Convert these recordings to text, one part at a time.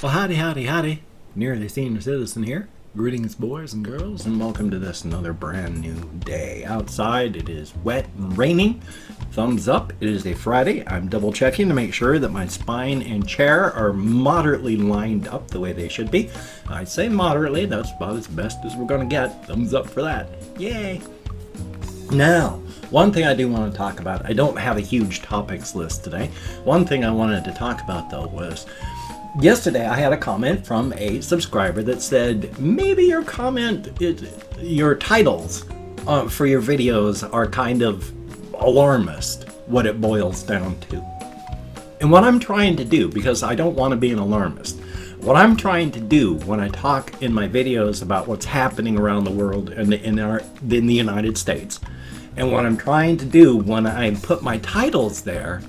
Well, howdy, howdy, howdy. Nearly Senior Citizen here. Greetings, boys and girls, and welcome to this another brand new day. Outside, it is wet and raining. Thumbs up, it is a Friday. I'm double checking to make sure that my spine and chair are moderately lined up the way they should be. I say moderately, that's about as best as we're going to get. Thumbs up for that. Yay! Now, one thing I do want to talk about, I don't have a huge topics list today. One thing I wanted to talk about, though, was yesterday I had a comment from a subscriber that said, maybe your your titles for your videos are kind of alarmist, what it boils down to. And what I'm trying to do, because I don't want to be an alarmist, what I'm trying to do when I talk in my videos about what's happening around the world and in the United States, and what I'm trying to do when I put my titles there,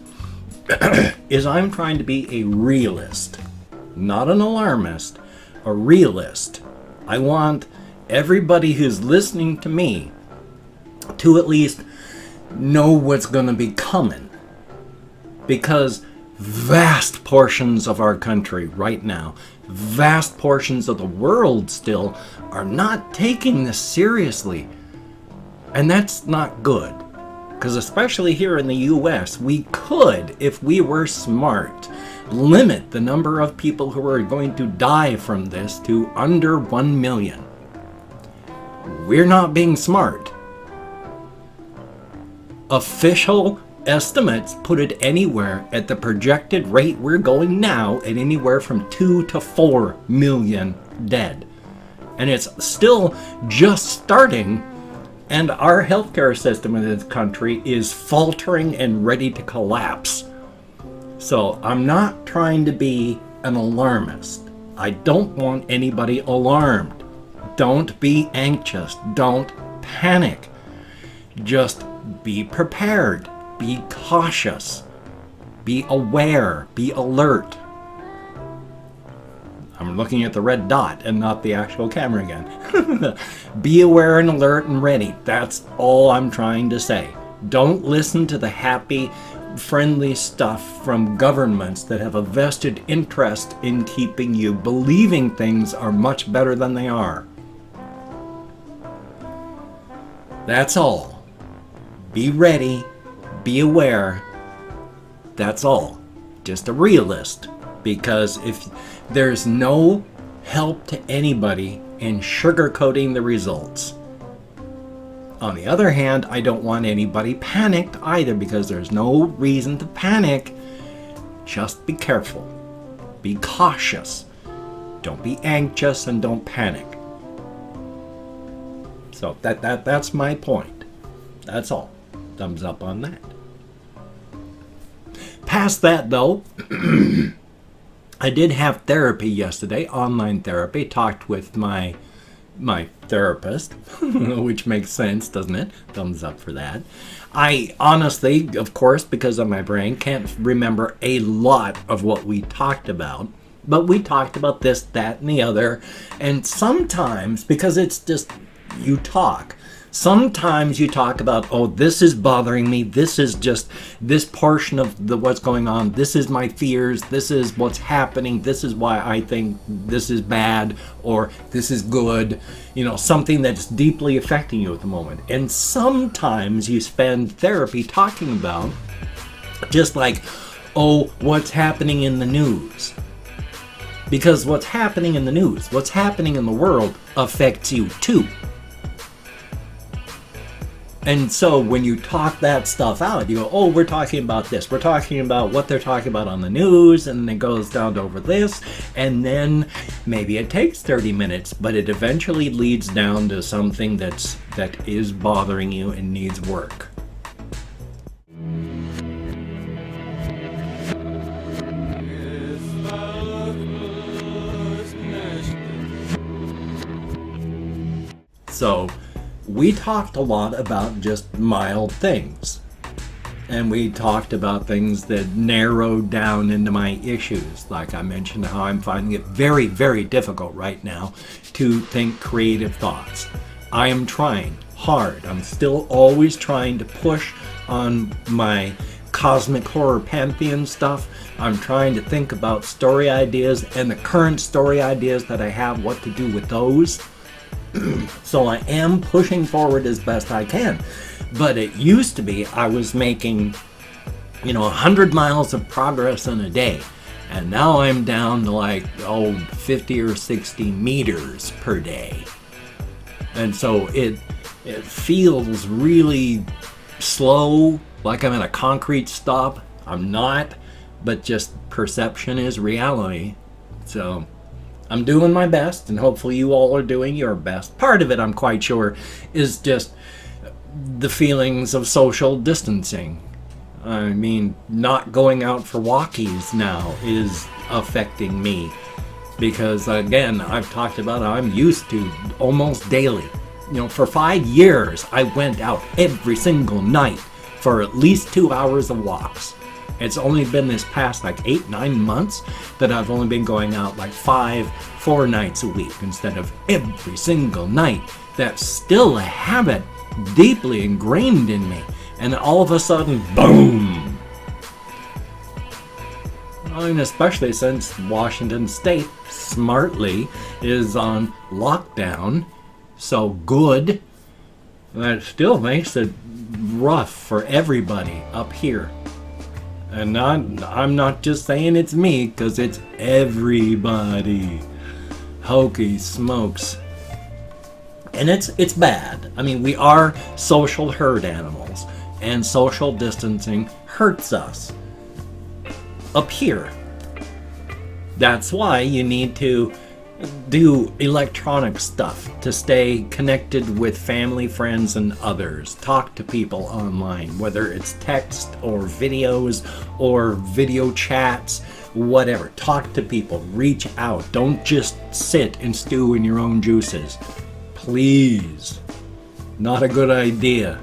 is I'm trying to be a realist. Not an alarmist, a realist. I want everybody who's listening to me to at least know what's going to be coming. Because vast portions of our country right now, vast portions of the world still, are not taking this seriously. And that's not good. Because especially here in the US, we could, if we were smart, limit the number of people who are going to die from this to under 1 million. We're not being smart. Official estimates put it anywhere at the projected rate we're going now at anywhere from 2 to 4 million dead. And it's still just starting, and our healthcare system in this country is faltering and ready to collapse. So I'm not trying to be an alarmist. I don't want anybody alarmed. Don't be anxious. Don't panic. Just be prepared. Be cautious. Be aware. Be alert. I'm looking at the red dot and not the actual camera again. Be aware and alert and ready. That's all I'm trying to say. Don't listen to the happy, friendly stuff from governments that have a vested interest in keeping you believing things are much better than they are. That's all. Be ready. Be aware. That's all. Just a realist. Because if there's no help to anybody in sugarcoating the results. On the other hand, I don't want anybody panicked either, because there's no reason to panic. Just be careful. Be cautious. Don't be anxious and don't panic. So that's my point. That's all. Thumbs up on that. Past that, though, I did have therapy yesterday, online therapy. Talked with my therapist, which makes sense, doesn't it? Thumbs up for that. I honestly, of course, because of my brain, can't remember a lot of what we talked about, but we talked about this, that, and the other. And sometimes, because it's just you talk, sometimes you talk about, oh, this is bothering me, this is just this portion of what's going on, this is my fears, this is what's happening, this is why I think this is bad or this is good, something that's deeply affecting you at the moment. And sometimes you spend therapy talking about just like, oh, what's happening in the news. Because what's happening in the news, what's happening in the world affects you too. And so when you talk that stuff out, you go, oh, we're talking about this. We're talking about what they're talking about on the news, and it goes down to over this. And then maybe it takes 30 minutes, but it eventually leads down to something that is bothering you and needs work. So we talked a lot about just mild things. And we talked about things that narrowed down into my issues. Like I mentioned how I'm finding it very, very difficult right now to think creative thoughts. I am trying hard. I'm still always trying to push on my cosmic horror pantheon stuff. I'm trying to think about story ideas and the current story ideas that I have, what to do with those. So I am pushing forward as best I can. But it used to be I was making, 100 miles of progress in a day. And now I'm down to 50 or 60 meters per day. And so it feels really slow, like I'm at a concrete stop. I'm not, but just perception is reality. So I'm doing my best, and hopefully you all are doing your best. Part of it, I'm quite sure, is just the feelings of social distancing. I mean, not going out for walkies now is affecting me. Because, again, I've talked about I'm used to almost daily. For 5 years, I went out every single night for at least 2 hours of walks. It's only been this past 8-9 months that I've only been going out 4 nights a week instead of every single night. That's still a habit deeply ingrained in me. And all of a sudden, boom! I mean, especially since Washington State, smartly, is on lockdown. So good. That still makes it rough for everybody up here. And I'm not just saying it's me, because it's everybody. Hokey smokes. And it's bad. I mean, we are social herd animals, and social distancing hurts us. Up here. That's why you need to do electronic stuff to stay connected with family, friends, and others. Talk to people online, whether it's text or videos or video chats, whatever. Talk to people, reach out. Don't just sit and stew in your own juices. Please. Not a good idea.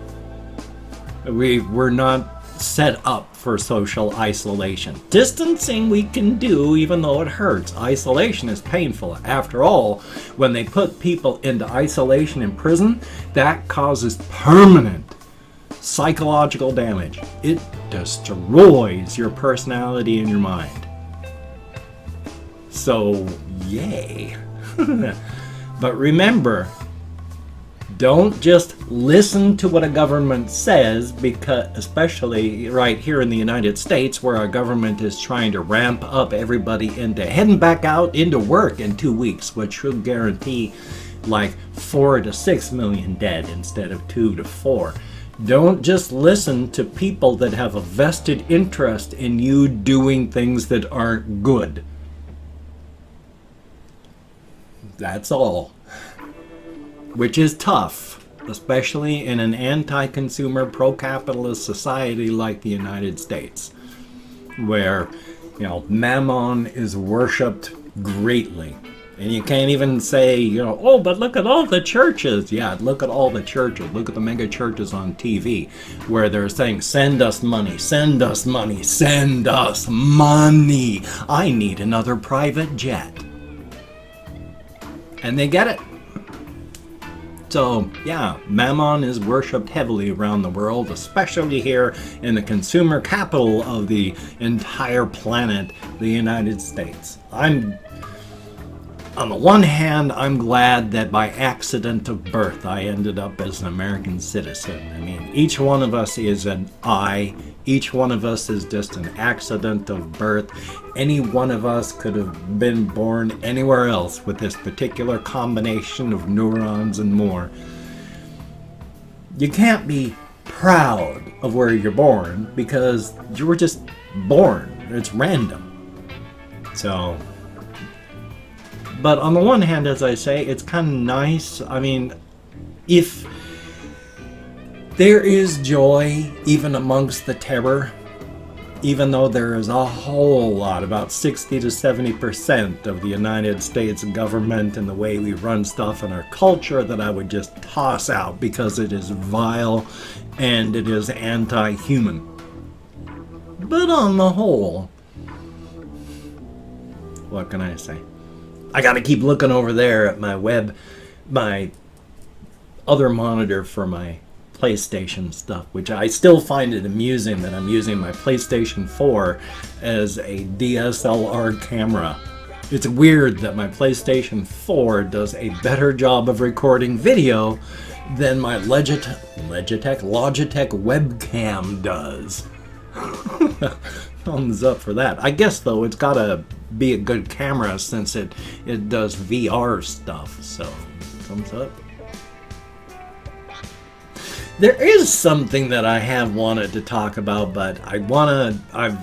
We're not set up for social isolation. Distancing we can do even though it hurts. Isolation is painful. After all, when they put people into isolation in prison, that causes permanent psychological damage. It destroys your personality and your mind. So, yay. But remember, don't just listen to what a government says, because especially right here in the United States, where our government is trying to ramp up everybody into heading back out into work in 2 weeks, which should guarantee 4 to 6 million dead instead of 2 to 4. Don't just listen to people that have a vested interest in you doing things that aren't good. That's all. Which is tough, especially in an anti-consumer, pro-capitalist society like the United States, where, mammon is worshipped greatly. And you can't even say, oh, but look at all the churches. Yeah, look at all the churches. Look at the mega churches on TV, where they're saying, send us money, send us money, send us money. I need another private jet. And they get it. So, yeah, mammon is worshipped heavily around the world, especially here in the consumer capital of the entire planet, the United States. On the one hand, I'm glad that by accident of birth I ended up as an American citizen. I mean, each one of us is an I. Each one of us is just an accident of birth. Any one of us could have been born anywhere else with this particular combination of neurons and more. You can't be proud of where you're born because you were just born. It's random. So, but on the one hand, as I say, it's kind of nice. I mean, if there is joy even amongst the terror, even though there is a whole lot, about 60 to 70% of the United States government and the way we run stuff and our culture that I would just toss out because it is vile and it is anti-human. But on the whole, what can I say? I gotta keep looking over there at my other monitor for my PlayStation stuff, which I still find it amusing that I'm using my PlayStation 4 as a DSLR camera. It's weird that my PlayStation 4 does a better job of recording video than my Logitech webcam does. Thumbs up for that. I guess, though, it's gotta be a good camera since it does VR stuff, so thumbs up. There is something that I have wanted to talk about, but I'm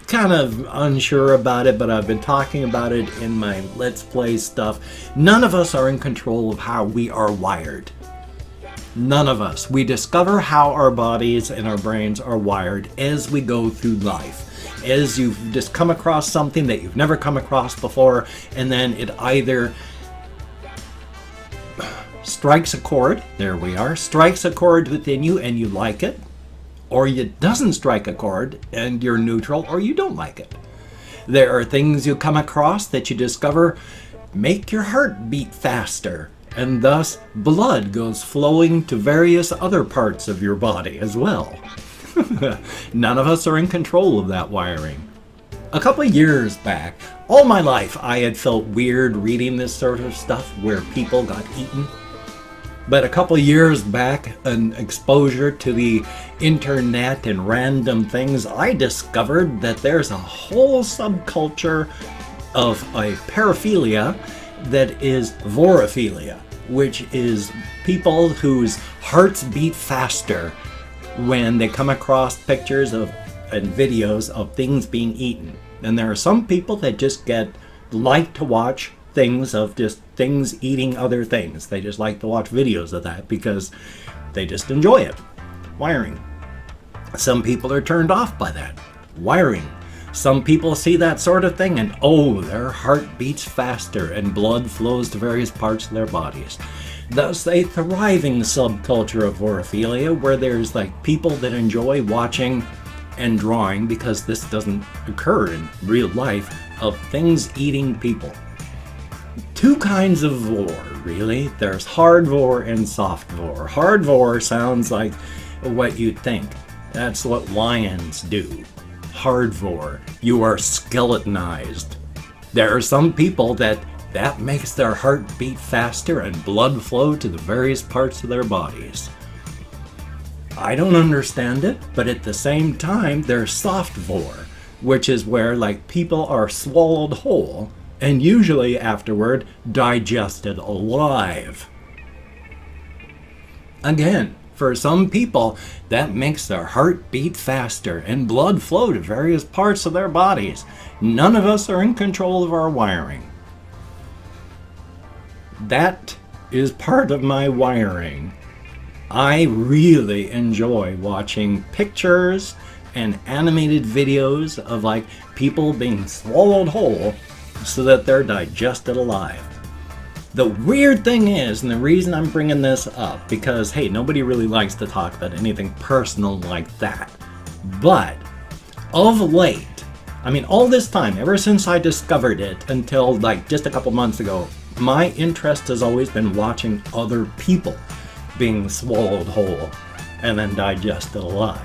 kind of unsure about it, but I've been talking about it in my Let's Play stuff. None of us are in control of how we are wired. None of us. We discover how our bodies and our brains are wired as we go through life. As you've just come across something that you've never come across before, and then it either strikes a chord, there we are, strikes a chord within you and you like it, or it doesn't strike a chord and you're neutral or you don't like it. There are things you come across that you discover make your heart beat faster, and thus blood goes flowing to various other parts of your body as well. None of us are in control of that wiring. A couple of years back, all my life I had felt weird reading this sort of stuff where people got eaten. But a couple of years back, an exposure to the internet and random things, I discovered that there's a whole subculture of a paraphilia that is vorophilia, which is people whose hearts beat faster when they come across pictures of and videos of things being eaten. And there are some people that just like to watch things of just things eating other things. They just like to watch videos of that because they just enjoy it. Wiring. Some people are turned off by that. Wiring. Some people see that sort of thing and their heart beats faster and blood flows to various parts of their bodies. Thus a thriving subculture of vorophilia where there's like people that enjoy watching and drawing, because this doesn't occur in real life, of things eating people. Two kinds of vor, really. There's hard vor and soft vor. Hard vor sounds like what you'd think. That's what lions do. Hard vor. You are skeletonized. There are some people that makes their heart beat faster and blood flow to the various parts of their bodies. I don't understand it, but at the same time, there's soft vor, which is where like people are swallowed whole and usually afterward digested alive. Again, for some people, that makes their heart beat faster and blood flow to various parts of their bodies. None of us are in control of our wiring. That is part of my wiring. I really enjoy watching pictures and animated videos of like people being swallowed whole so that they're digested alive. The weird thing is, and the reason I'm bringing this up, because hey, nobody really likes to talk about anything personal like that, but of late, I mean all this time, ever since I discovered it until like just a couple months ago, my interest has always been watching other people being swallowed whole and then digested alive.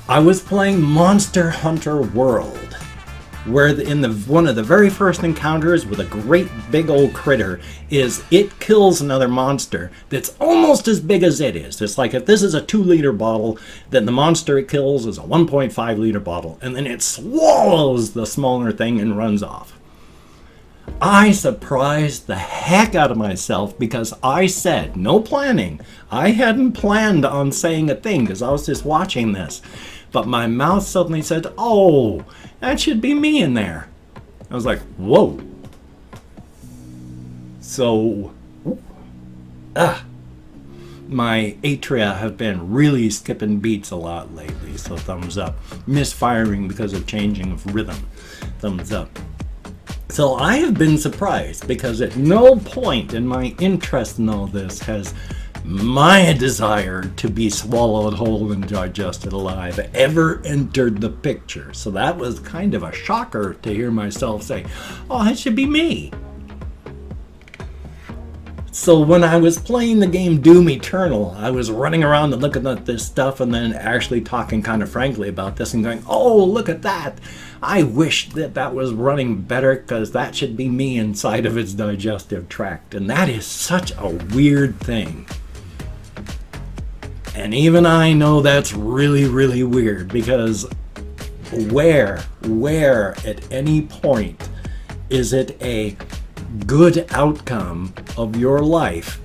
I was playing Monster Hunter World, where one of the very first encounters with a great big old critter is it kills another monster that's almost as big as it is. It's like if this is a 2-liter bottle, then the monster it kills is a 1.5-liter bottle, and then it swallows the smaller thing and runs off. I surprised the heck out of myself because I said, no planning. I hadn't planned on saying a thing because I was just watching this. But my mouth suddenly said, oh, that should be me in there. I was like, whoa. So, my atria have been really skipping beats a lot lately, so thumbs up. Misfiring because of changing of rhythm. Thumbs up. So I have been surprised because at no point in my interest in all this has my desire to be swallowed whole and digested alive ever entered the picture. So that was kind of a shocker to hear myself say, oh, that should be me. So when I was playing the game Doom Eternal, I was running around and looking at this stuff and then actually talking kind of frankly about this and going, oh, look at that. I wish that that was running better because that should be me inside of its digestive tract. And that is such a weird thing. And even I know that's really, really weird because where at any point is it a good outcome of your life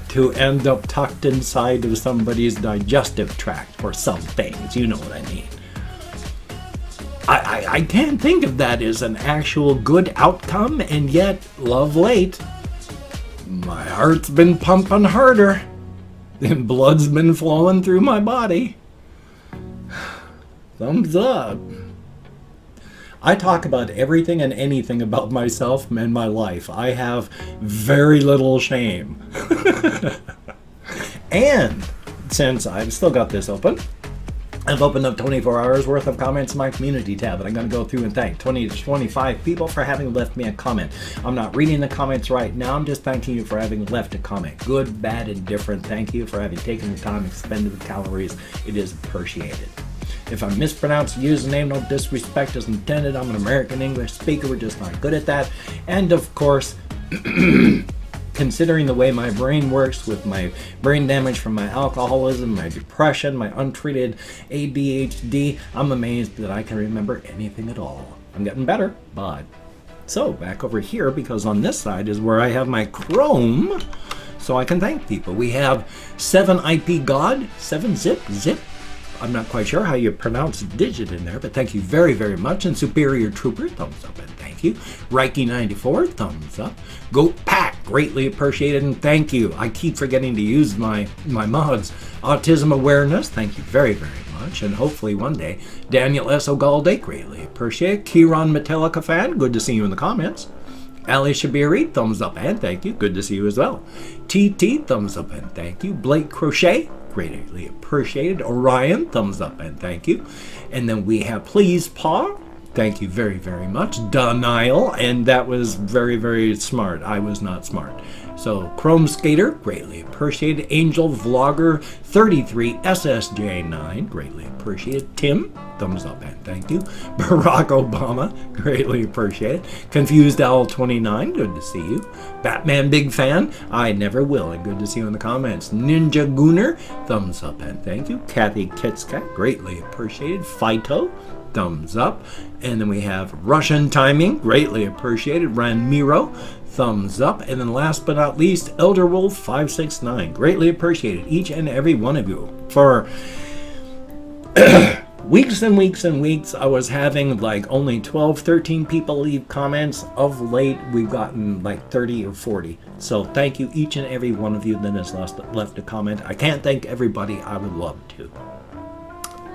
to end up tucked inside of somebody's digestive tract for some things? You know what I mean. I can't think of that as an actual good outcome, and yet, love late, my heart's been pumping harder and blood's been flowing through my body. Thumbs up. I talk about everything and anything about myself and my life. I have very little shame. And since I've still got this open, I've opened up 24 hours worth of comments in my community tab, and I'm going to go through and thank 20 to 25 people for having left me a comment. I'm not reading the comments right now. I'm just thanking you for having left a comment. Good, bad, and different. Thank you for having taken the time, expended the calories. It is appreciated. If I mispronounce the username, no disrespect is intended. I'm an American English speaker. We're just not good at that. And of course, considering the way my brain works with my brain damage from my alcoholism, my depression, my untreated ADHD, I'm amazed that I can remember anything at all. I'm getting better, but... So, back over here, because on this side is where I have my Chrome, so I can thank people. We have 7IP God, 7zip, I'm not quite sure how you pronounce digit in there, but thank you very, very much. And Superior Trooper, thumbs up and thank you. Reiki94, thumbs up. Goat Pack, greatly appreciated and thank you. I keep forgetting to use my mods. Autism Awareness, thank you very, very much. And hopefully one day, Daniel S. Ogalde, greatly appreciate. Kieran Metallica fan, good to see you in the comments. Ali Shabiri, thumbs up and thank you. Good to see you as well. TT, thumbs up and thank you. Blake Crochet, greatly appreciated. Orion, thumbs up and thank you. And then we have Please Paw, thank you very, very much. Denial, and that was very, very smart. I was not smart. So Chrome Skater, greatly appreciated. Angel Vlogger 33 SSJ9, greatly appreciated. Tim, thumbs up and thank you. Barack Obama, greatly appreciated. Confused Owl 29, good to see you. Batman Big Fan, I never will, and good to see you in the comments. Ninja Gooner, thumbs up and thank you. Kathy Kitskat, greatly appreciated. Phyto, thumbs up. And then we have Russian Timing, greatly appreciated. Ranmiro, thumbs up. And then last but not least, Elderwolf 569, greatly appreciated each and every one of you. For weeks and weeks and weeks, I was having like only 12, 13 people leave comments. Of late, we've gotten like 30 or 40. So thank you each and every one of you that has left a comment. I can't thank everybody. I would love to.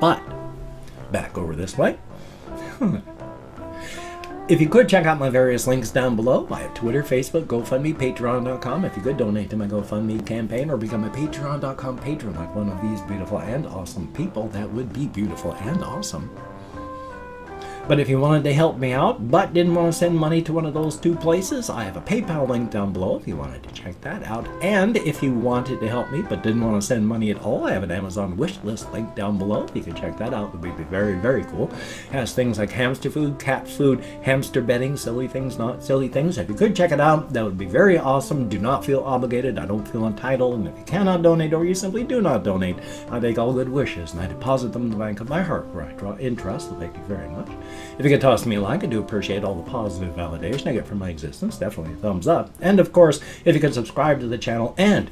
But back over this way. If you could check out my various links down below. I have Twitter, Facebook, GoFundMe, Patreon.com. If you could donate to my GoFundMe campaign or become a Patreon.com patron like one of these beautiful and awesome people, that would be beautiful and awesome. But if you wanted to help me out but didn't want to send money to one of those two places, I have a PayPal link down below if you wanted to check that out. And if you wanted to help me but didn't want to send money at all, I have an Amazon wish list link down below. If you could check that out, it would be very, very cool. It has things like hamster food, cat food, hamster bedding, silly things, not silly things. If you could check it out, that would be very awesome. Do not feel obligated. I don't feel entitled. And if you cannot donate or you simply do not donate, I take all good wishes and I deposit them in the bank of my heart where I draw interest. So thank you very much. If you could toss me a like, I do appreciate all the positive validation I get from my existence. Definitely a thumbs up. And of course, if you could subscribe to the channel and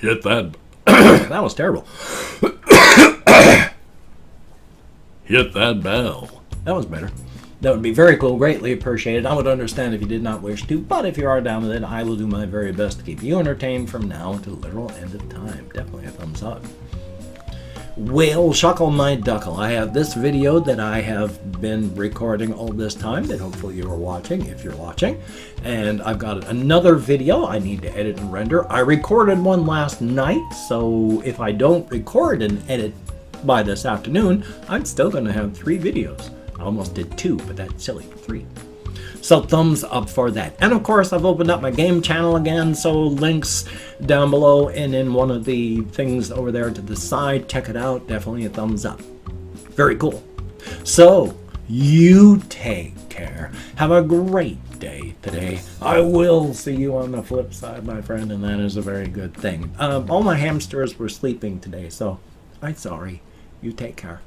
hit that. That was terrible. Hit that bell. That was better. That would be very cool, greatly appreciated. I would understand if you did not wish to, but if you are down with it, I will do my very best to keep you entertained from now until the literal end of time. Definitely a thumbs up. Whale Shuckle My Duckle. I have this video that I have been recording all this time that hopefully you are watching, if you're watching. And I've got another video I need to edit and render. I recorded one last night, so if I don't record and edit by this afternoon, I'm still going to have 3 videos. I almost did 2, but that's silly, 3. So thumbs up for that. And of course, I've opened up my game channel again, so links down below and in one of the things over there to the side. Check it out. Definitely a thumbs up. Very cool. So, you take care. Have a great day today. I will see you on the flip side, my friend, and that is a very good thing. All my hamsters were sleeping today, so I'm sorry. You take care.